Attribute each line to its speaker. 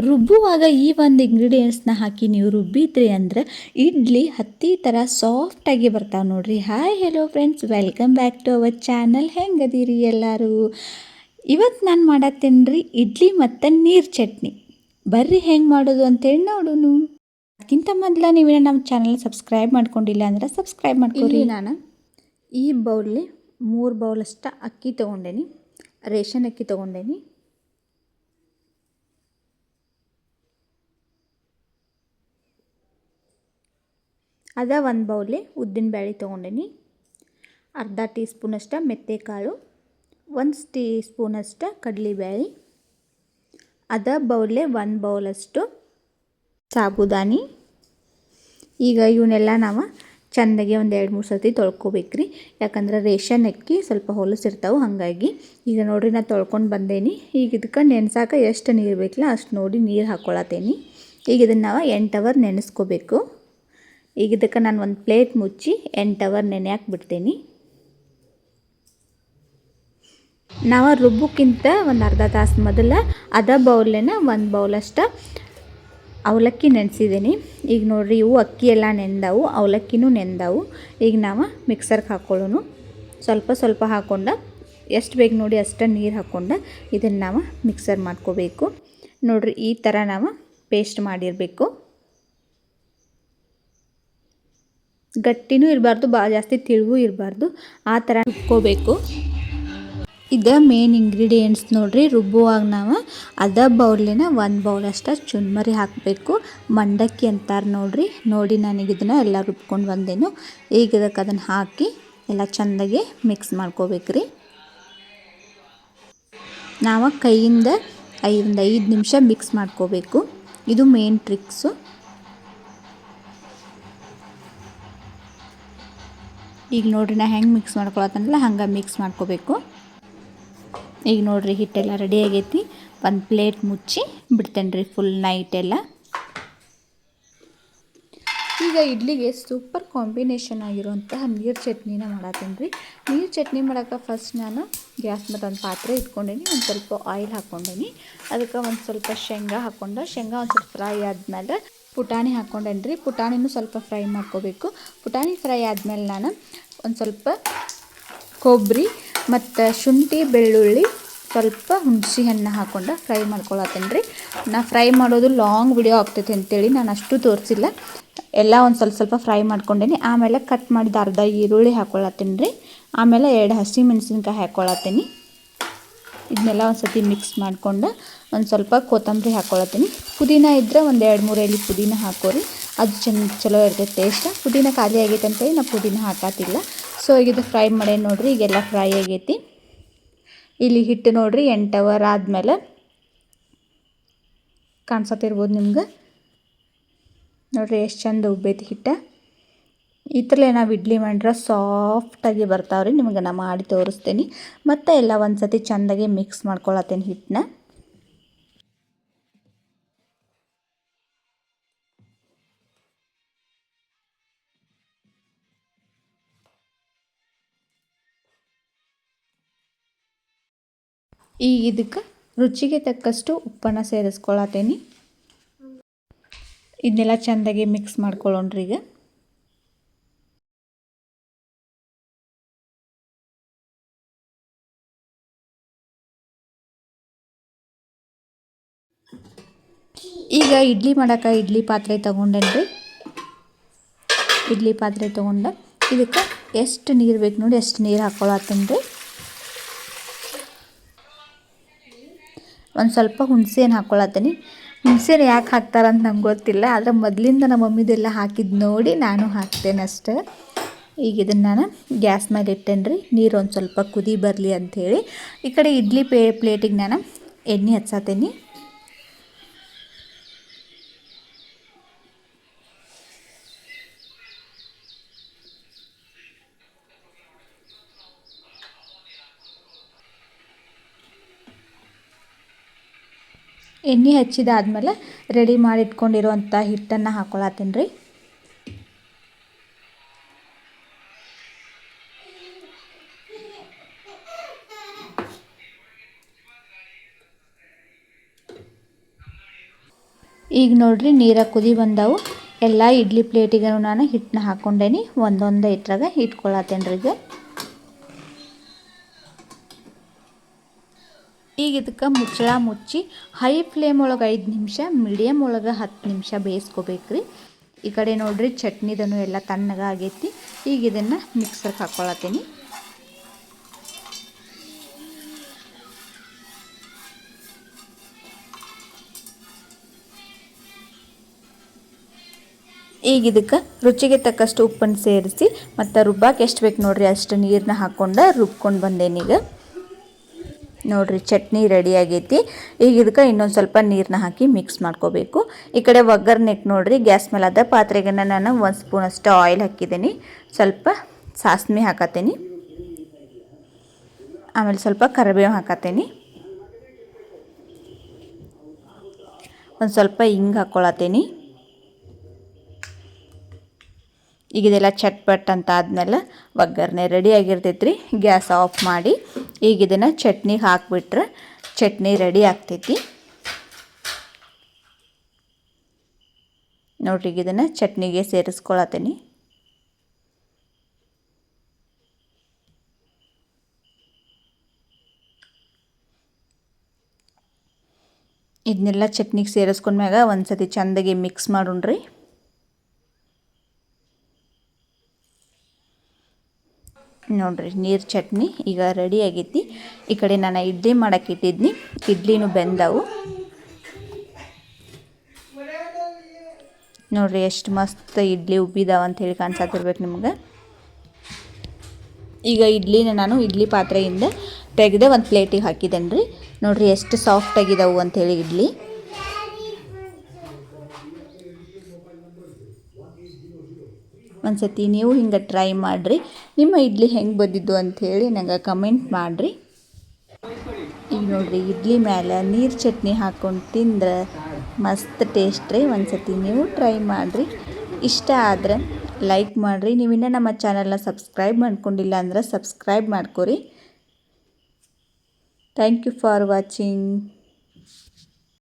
Speaker 1: ರುಬ್ಬುವಾಗ ಈ ಒಂದು ಇಂಗ್ರೀಡಿಯೆಂಟ್ಸ್ನ ಹಾಕಿ ನೀವು ರುಬ್ಬಿದ್ರಿ ಅಂದ್ರೆ ಇಡ್ಲಿ ಹತ್ತಿ ಥರ ಸಾಫ್ಟಾಗಿ ಬರ್ತಾವೆ ನೋಡ್ರಿ. Hi hello friends, welcome back to our channel. ಹೆಂಗದೀರಿ ಎಲ್ಲರೂ? ಇವತ್ತು ನಾನು ಮಾಡತ್ತೇನೆ ರೀ ಇಡ್ಲಿ ಮತ್ತು ನೀರು ಚಟ್ನಿ. ಬರ್ರಿ ಹೆಂಗೆ ಮಾಡೋದು ಅಂತೇಳಿ ನೋಡೋಣ. ಅದಕ್ಕಿಂತ ಮೊದಲು ನೀವೇನು ನಮ್ಮ ಚಾನಲ್ ಸಬ್ಸ್ಕ್ರೈಬ್ ಮಾಡ್ಕೊಂಡಿಲ್ಲ ಅಂದ್ರೆ ಸಬ್ಸ್ಕ್ರೈಬ್ ಮಾಡ್ಕೊರಿ. ನಾನು ಈ ಬೌಲ್ಲಿ 3 ಬೌಲಷ್ಟು ಅಕ್ಕಿ ತೊಗೊಂಡೇನಿ, ರೇಷನ್ ಅಕ್ಕಿ ತೊಗೊಂಡೇನಿ. ಅದ 1 ಬೌಲಿ ಉದ್ದಿನ ಬೇಳೆ ತೊಗೊಂಡೇನಿ, ಅರ್ಧ ಟೀ ಸ್ಪೂನಷ್ಟು ಮೆಂತ್ಯಕಾಳು, 1 ಟೀ ಸ್ಪೂನಷ್ಟು ಕಡಲೆಬೇಳೆ, ಅದ ಬೌಲೆ 1 ಬೌಲಷ್ಟು ಸಾಬುದಾನಿ. ಈಗ ಇವನ್ನೆಲ್ಲ ನಾವು ಚೆಂದಾಗಿ ಒಂದು 2-3 ಸರ್ತಿ ತೊಳ್ಕೊಬೇಕ್ರಿ. ಯಾಕಂದ್ರೆ ರೇಷನ್ ಅಕ್ಕಿ ಸ್ವಲ್ಪ ಹೊಲಸಿರ್ತಾವೆ, ಹಾಗಾಗಿ ಈಗ ನೋಡಿರಿ ನಾನು ತೊಳ್ಕೊಂಡು ಬಂದೇನಿ. ಈಗ ಇದಕ್ಕೆ ನೆನೆಸಾಕ ಎಷ್ಟು ನೀರು ಬೇಕಲ್ಲ ಅಷ್ಟು ನೋಡಿ ನೀರು ಹಾಕ್ಕೊಳತ್ತೇನಿ. ಈಗ ಇದನ್ನು ನಾವು 8 ಅವರ್ ನೆನೆಸ್ಕೋಬೇಕು. ಈಗ ಇದಕ್ಕೆ ನಾನು ಒಂದು ಪ್ಲೇಟ್ ಮುಚ್ಚಿ 8 ಅವರ್ ನೆನೆಯಾಕೆ ಬಿಡ್ತೇನೆ. ನಾವು ರುಬ್ಬಕ್ಕಿಂತ ಒಂದು ಅರ್ಧ ತಾಸು ಮೊದಲು ಅದ ಬೌಲ್ನ 1 ಬೌಲಷ್ಟು ಅವಲಕ್ಕಿ ನೆನೆಸಿದ್ದೀನಿ. ಈಗ ನೋಡಿರಿ ಇವು ಅಕ್ಕಿ ಎಲ್ಲ ನೆಂದವು, ಅವಲಕ್ಕಿನೂ ನೆಂದವು. ಈಗ ನಾವು ಮಿಕ್ಸರ್ಗೆ ಹಾಕ್ಕೊಳ್ಳೋಣ. ಸ್ವಲ್ಪ ಸ್ವಲ್ಪ ಹಾಕ್ಕೊಂಡು ಎಷ್ಟು ಬೇಕು ನೋಡಿ ಅಷ್ಟು ನೀರು ಹಾಕ್ಕೊಂಡು ಇದನ್ನು ನಾವು ಮಿಕ್ಸರ್ ಮಾಡ್ಕೋಬೇಕು. ನೋಡಿರಿ ಈ ಥರ ನಾವು ಪೇಸ್ಟ್ ಮಾಡಿರಬೇಕು. ಗಟ್ಟಿನೂ ಇರಬಾರ್ದು, ಭಾಳ ಜಾಸ್ತಿ ತಿಳುವೂ ಇರಬಾರ್ದು, ಆ ಥರ ರುಬ್ಕೋಬೇಕು. ಇದು ಮೇನ್ ಇಂಗ್ರೀಡಿಯೆಂಟ್ಸ್ ನೋಡಿರಿ. ರುಬ್ಬುವಾಗ ನಾವು ಅದ ಬೌಲಿನ 1 ಬೌಲಷ್ಟು ಚುನ್ಮರಿ ಹಾಕಬೇಕು. ಮಂಡಕ್ಕಿ ಅಂತಾರೆ ನೋಡಿರಿ. ನೋಡಿ ನನಗೆ ಇದನ್ನು ಎಲ್ಲ ರುಬ್ಕೊಂಡು ಬಂದೇನು. ಈಗ ಇದಕ್ಕೆ ಅದನ್ನು ಹಾಕಿ ಎಲ್ಲ ಚೆಂದಾಗಿ ಮಿಕ್ಸ್ ಮಾಡ್ಕೋಬೇಕ್ರಿ. ನಾವು ಕೈಯಿಂದ 5 ನಿಮಿಷ ಮಿಕ್ಸ್ ಮಾಡ್ಕೋಬೇಕು. ಇದು ಮೇನ್ ಟ್ರಿಕ್ಸು. ಈಗ ನೋಡಿರಿ ನಾ ಹೆಂಗೆ ಮಿಕ್ಸ್ ಮಾಡ್ಕೊಳತ್ತನಲ್ಲ ಹಂಗೆ ಮಿಕ್ಸ್ ಮಾಡ್ಕೋಬೇಕು. ಈಗ ನೋಡಿರಿ ಹಿಟ್ಟೆಲ್ಲ ರೆಡಿ ಆಗೈತಿ. ಒಂದು ಪ್ಲೇಟ್ ಮುಚ್ಚಿ ಬಿಡ್ತೇನೆ ರೀ ಫುಲ್ ನೈಟೆಲ್ಲ. ಈಗ ಇಡ್ಲಿಗೆ ಸೂಪರ್ ಕಾಂಬಿನೇಷನ್ ಆಗಿರುವಂತಹ ನೀರು ಚಟ್ನಿನ ಮಾಡತ್ತೀನಿ ರೀ. ನೀರು ಚಟ್ನಿ ಮಾಡೋಕೆ ಫಸ್ಟ್ ನಾನು ಗ್ಯಾಸ್ ಮೇಲೆ ಒಂದು ಪಾತ್ರೆ ಇಟ್ಕೊಂಡೇನಿ, ಒಂದು ಸ್ವಲ್ಪ ಆಯಿಲ್ ಹಾಕ್ಕೊಂಡೇನಿ. ಅದಕ್ಕೆ ಒಂದು ಸ್ವಲ್ಪ ಶೇಂಗಾ ಹಾಕ್ಕೊಂಡು, ಶೇಂಗಾ ಒಂದು ಸ್ವಲ್ಪ ಫ್ರೈ ಆದಮೇಲೆ ಪುಟಾಣಿ ಹಾಕ್ಕೊಂಡೇನಿ ರೀ. ಪುಟಾಣಿನೂ ಸ್ವಲ್ಪ ಫ್ರೈ ಮಾಡ್ಕೋಬೇಕು. ಪುಟಾಣಿ ಫ್ರೈ ಆದಮೇಲೆ ನಾನು ಒಂದು ಸ್ವಲ್ಪ ಕೊಬ್ಬರಿ ಮತ್ತು ಶುಂಠಿ ಬೆಳ್ಳುಳ್ಳಿ ಸ್ವಲ್ಪ ಹುಣಸೆ ಹಣ್ಣು ಹಾಕ್ಕೊಂಡು ಫ್ರೈ ಮಾಡ್ಕೊಳತ್ತೇನೆ ರೀ. ನಾ ಫ್ರೈ ಮಾಡೋದು ಲಾಂಗ್ ವಿಡಿಯೋ ಆಗ್ತೈತೆ ಅಂತೇಳಿ ನಾನು ಅಷ್ಟು ತೋರಿಸಿಲ್ಲ. ಎಲ್ಲ ಒಂದು ಸ್ವಲ್ಪ ಸ್ವಲ್ಪ ಫ್ರೈ ಮಾಡ್ಕೊಂಡೇನಿ. ಆಮೇಲೆ ಕಟ್ ಮಾಡಿದ ಅರ್ಧ ಈರುಳ್ಳಿ ಹಾಕ್ಕೊಳತ್ತೀನಿ ರೀ. ಆಮೇಲೆ 2 ಹಸಿ ಮೆಣಸಿನ್ಕಾಯಿ ಹಾಕ್ಕೊಳತ್ತೀನಿ. ಇದನ್ನೆಲ್ಲ ಒಂದು ಸತಿ ಮಿಕ್ಸ್ ಮಾಡ್ಕೊಂಡು ಒಂದು ಸ್ವಲ್ಪ ಕೊತ್ತಂಬರಿ ಹಾಕ್ಕೊಳತ್ತೀನಿ. ಪುದೀನ ಇದ್ದರೆ ಒಂದು 2-3 ಎಲೆ ಪುದೀನ ಹಾಕೋರಿ, ಅದು ಚಲೋ ಇರ್ತೈತೆ ಟೇಸ್ಟ್. ಪುದೀನ ಖಾಲಿ ಆಗೈತೆ ಅಂತೇಳಿ ನಾವು ಪುದೀನ ಹಾಕತ್ತಿಲ್ಲ. ಸೊ ಈಗ ಇದು ಫ್ರೈ ಮಾಡೇ ನೋಡಿರಿ. ಈಗೆಲ್ಲ ಫ್ರೈ ಆಗೈತಿ. ಇಲ್ಲಿ ಹಿಟ್ಟು ನೋಡಿರಿ 8 ಅವರ್ ಆದಮೇಲೆ ಕಾಣಿಸತ್ತಿರ್ಬೋದು ನಿಮ್ಗೆ. ನೋಡಿರಿ ಎಷ್ಟು ಚಂದ ಉಬ್ಬೈತಿ ಹಿಟ್ಟು. ಈ ಥರ ನಾವು ಇಡ್ಲಿ ಮಾಡ್ರೆ ಸಾಫ್ಟಾಗಿ ಬರ್ತಾವ್ರಿ. ನಿಮಗೆ ನಾ ಮಾಡಿ ತೋರಿಸ್ತೀನಿ. ಮತ್ತು ಎಲ್ಲ ಒಂದು ಸತಿ ಚೆಂದಾಗಿ ಮಿಕ್ಸ್ ಮಾಡ್ಕೊಳತ್ತೇನೆ ಹಿಟ್ಟನ್ನ. ಈಗ ಇದಕ್ಕೆ ರುಚಿಗೆ ತಕ್ಕಷ್ಟು ಉಪ್ಪನ್ನು ಸೇರಿಸ್ಕೊಳತ್ತೇನೆ. ಇದನ್ನೆಲ್ಲ ಚೆಂದಾಗಿ ಮಿಕ್ಸ್ ಮಾಡ್ಕೊಳ್ಳೋಣ್ರಿ. ಈಗ ಇಡ್ಲಿ ಮಾಡೋಕೆ ಇಡ್ಲಿ ಪಾತ್ರೆ ತೊಗೊಂಡೇನ್ರಿ. ಇಡ್ಲಿ ಪಾತ್ರೆ ತೊಗೊಂಡು ಇದಕ್ಕೆ ಎಷ್ಟು ನೀರು ಬೇಕು ನೋಡಿ ಎಷ್ಟು ನೀರು ಹಾಕ್ಕೊಳತ್ತೇನೆ ರೀ. ಒಂದು ಸ್ವಲ್ಪ ಹುಣಸೆಹಣ್ಣು ಹಾಕ್ಕೊಳತ್ತೀನಿ. ಹುಣಸೆಹಣ್ಣು ಯಾಕೆ ಹಾಕ್ತಾರಂತ ನಂಗೆ ಗೊತ್ತಿಲ್ಲ, ಆದರೆ ಮೊದಲಿಂದ ನಮ್ಮ ಮಮ್ಮಿದೆಲ್ಲ ಹಾಕಿದ್ದು ನೋಡಿ ನಾನು ಹಾಕ್ತೇನೆ ಅಷ್ಟೇ. ಈಗ ಇದನ್ನು ನಾನು ಗ್ಯಾಸ್ ಮೇಲೆ ಇಟ್ಟೇನೆ ರೀ, ನೀರು ಒಂದು ಸ್ವಲ್ಪ ಕುದಿ ಬರಲಿ ಅಂಥೇಳಿ. ಈ ಕಡೆ ಇಡ್ಲಿ ಪ್ಲೇಟಿಗೆ ನಾನು ಎಣ್ಣೆ ಹಚ್ಚತ್ತೀನಿ. ಎಣ್ಣೆ ಹಚ್ಚಿದಾದ್ಮೇಲೆ ರೆಡಿ ಮಾಡಿ ಇಟ್ಕೊಂಡಿರೋವಂಥ ಹಿಟ್ಟನ್ನು ಹಾಕ್ಕೊಳತ್ತೀನಿ ರೀ. ಈಗ ನೋಡ್ರಿ ನೀರ ಕುದಿ ಬಂದವು. ಎಲ್ಲ ಇಡ್ಲಿ ಪ್ಲೇಟಿಗೂ ನಾನು ಹಿಟ್ಟನ್ನ ಹಾಕ್ಕೊಂಡೇನಿ. ಒಂದೊಂದೇ ಇಟ್ರಾಗ ಇಟ್ಕೊಳತ್ತೇನ್ರಿ ಈಗ ಇದಕ್ಕೆ ಮುಚ್ಚಳ ಮುಚ್ಚಿ ಹೈ ಫ್ಲೇಮ್ ಒಳಗೆ 5 ನಿಮಿಷ, ಮೀಡಿಯಮ್ ಒಳಗೆ 10 ನಿಮಿಷ ಬೇಯಿಸ್ಕೋಬೇಕ್ರಿ. ಈ ಕಡೆ ನೋಡ್ರಿ ಚಟ್ನಿದನು ಎಲ್ಲ ತಣ್ಣಗೆ ಆಗೈತಿ. ಈಗ ಇದನ್ನು ಮಿಕ್ಸರ್ಗೆ ಹಾಕ್ಕೊಳತ್ತೀನಿ. ಈಗ ಇದಕ್ಕೆ ರುಚಿಗೆ ತಕ್ಕಷ್ಟು ಉಪ್ಪನ್ನು ಸೇರಿಸಿ ಮತ್ತು ರುಬ್ಬಕ್ಕೆ ಎಷ್ಟು ಬೇಕು ನೋಡ್ರಿ ಅಷ್ಟು ನೀರನ್ನ ಹಾಕ್ಕೊಂಡು ರುಬ್ಕೊಂಡು ಬಂದೇನೀಗ. ನೋಡ್ರಿ ಚಟ್ನಿ ರೆಡಿ ಆಗೈತಿ. ಈಗ ಇದಕ್ಕೆ ಇನ್ನೊಂದು ಸ್ವಲ್ಪ ನೀರನ್ನ ಹಾಕಿ ಮಿಕ್ಸ್ ಮಾಡ್ಕೋಬೇಕು. ಈ ಕಡೆ ಒಗ್ಗರಣೆಗೆ ನೋಡ್ರಿ ಗ್ಯಾಸ್ ಮೇಲೆ ಅದ ಪಾತ್ರೆಗೆ ನಾನು 1 ಸ್ಪೂನಷ್ಟು ಆಯಿಲ್ ಹಾಕಿದ್ದೀನಿ. ಸ್ವಲ್ಪ ಸಾಸಿವೆ ಹಾಕತ್ತೀನಿ, ಆಮೇಲೆ ಸ್ವಲ್ಪ ಕರಿಬೇವು ಹಾಕತ್ತೀನಿ, ಒಂದು ಸ್ವಲ್ಪ ಹಿಂಗೆ ಹಾಕ್ಕೊಳತ್ತೀನಿ. ಈಗ ಇದೆಲ್ಲ ಚಟ್ಪಟ್ ಅಂತ ಆದಮೇಲೆ ಒಗ್ಗರಣೆ ರೆಡಿ ಆಗಿರ್ತೈತ್ರಿ. ಗ್ಯಾಸ್ ಆಫ್ ಮಾಡಿ ಈಗ ಇದನ್ನು ಚಟ್ನಿಗೆ ಹಾಕಿಬಿಟ್ರೆ ಚಟ್ನಿ ರೆಡಿ ಆಗ್ತೈತಿ. ನೋಡ್ರಿ ಈಗ ಇದನ್ನು ಚಟ್ನಿಗೆ ಸೇರಿಸ್ಕೊಳತ್ತೀನಿ. ಇದನ್ನೆಲ್ಲ ಚಟ್ನಿಗೆ ಸೇರಿಸ್ಕೊಂಡ್ಮ್ಯಾಗ ಒಂದು ಸತಿ ಚೆಂದಾಗಿ ಮಿಕ್ಸ್ ಮಾಡೋಣ್ರಿ. ನೋಡ್ರಿ ನೀರು ಚಟ್ನಿ ಈಗ ರೆಡಿ ಆಗೈತಿ. ಈ ಕಡೆ ನಾನು ಇಡ್ಲಿ ಮಾಡಕ್ಕೆ ಇಟ್ಟಿದ್ನಿ. ಇಡ್ಲಿನೂ ಬೆಂದವು. ನೋಡ್ರಿ ಎಷ್ಟು ಮಸ್ತ್ ಇಡ್ಲಿ ಉಬ್ಬಿದಾವ ಅಂಥೇಳಿ ಕಾಣಿಸತ್ತಿರ್ಬೇಕು ನಿಮ್ಗೆ. ಈಗ ಇಡ್ಲಿನ ನಾನು ಇಡ್ಲಿ ಪಾತ್ರೆಯಿಂದ ತೆಗೆದು ಒಂದು ಪ್ಲೇಟಿಗೆ ಹಾಕಿದ್ದೇನೆ ರೀ. ನೋಡ್ರಿ ಎಷ್ಟು ಸಾಫ್ಟ್ ಆಗಿದಾವು ಅಂಥೇಳಿ ಇಡ್ಲಿ. ಒಂದು ಸತಿ ನೀವು ಹಿಂಗೆ ಟ್ರೈ ಮಾಡಿರಿ. ನಿಮ್ಮ ಇಡ್ಲಿ ಹೆಂಗೆ ಬಂದಿದ್ದು ಅಂಥೇಳಿ ನಂಗೆ ಕಮೆಂಟ್ ಮಾಡಿರಿ. ಈಗ ನೋಡ್ರಿ ಇಡ್ಲಿ ಮೇಲೆ ನೀರು ಚಟ್ನಿ ಹಾಕ್ಕೊಂಡು ತಿಂದ್ರೆ ಮಸ್ತ್ ಟೇಸ್ಟ್ ರೀ. ಒಂದು ಸತಿ ನೀವು ಟ್ರೈ ಮಾಡಿರಿ. ಇಷ್ಟ ಆದರೆ ಲೈಕ್ ಮಾಡಿರಿ. ನೀವಿನ್ನೂ ನಮ್ಮ ಚಾನಲ್ನ ಸಬ್ಸ್ಕ್ರೈಬ್ ಮಾಡ್ಕೊಂಡಿಲ್ಲ ಅಂದ್ರೆ ಸಬ್ಸ್ಕ್ರೈಬ್ ಮಾಡ್ಕೊರಿ. Thank you for watching.